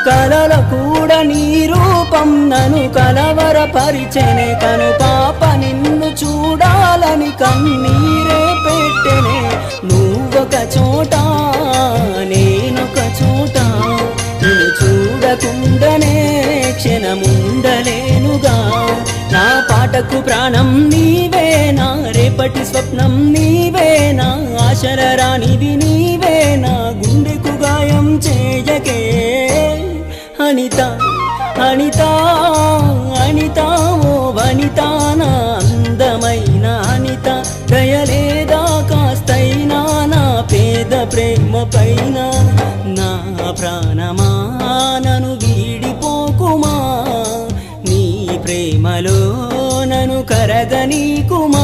కలల కూడా నీ రూపం నన్ను కలవరపరిచెనే కను పాప నిన్ను చూడాలని కన్నీరే పెట్టెనే నువ్వొక చోట నేనొక చోట నిన్ను చూడకుండానే క్షణముండలేనుగా నా పాటకు ప్రాణం నీవేనా రేపటి స్వప్నం నీవేనా ఆశల రానిది నీవేనా గుండెకు గాయం చేయకే అనిత అనిత అనిత ఓ వనిత నా అందమైన అనిత దయలేదా కాస్తైనా నా పేద ప్రేమ పైన నా ప్రాణమా నన్ను వీడిపోకుమా నీ ప్రేమలో నన్ను కరగనీకుమా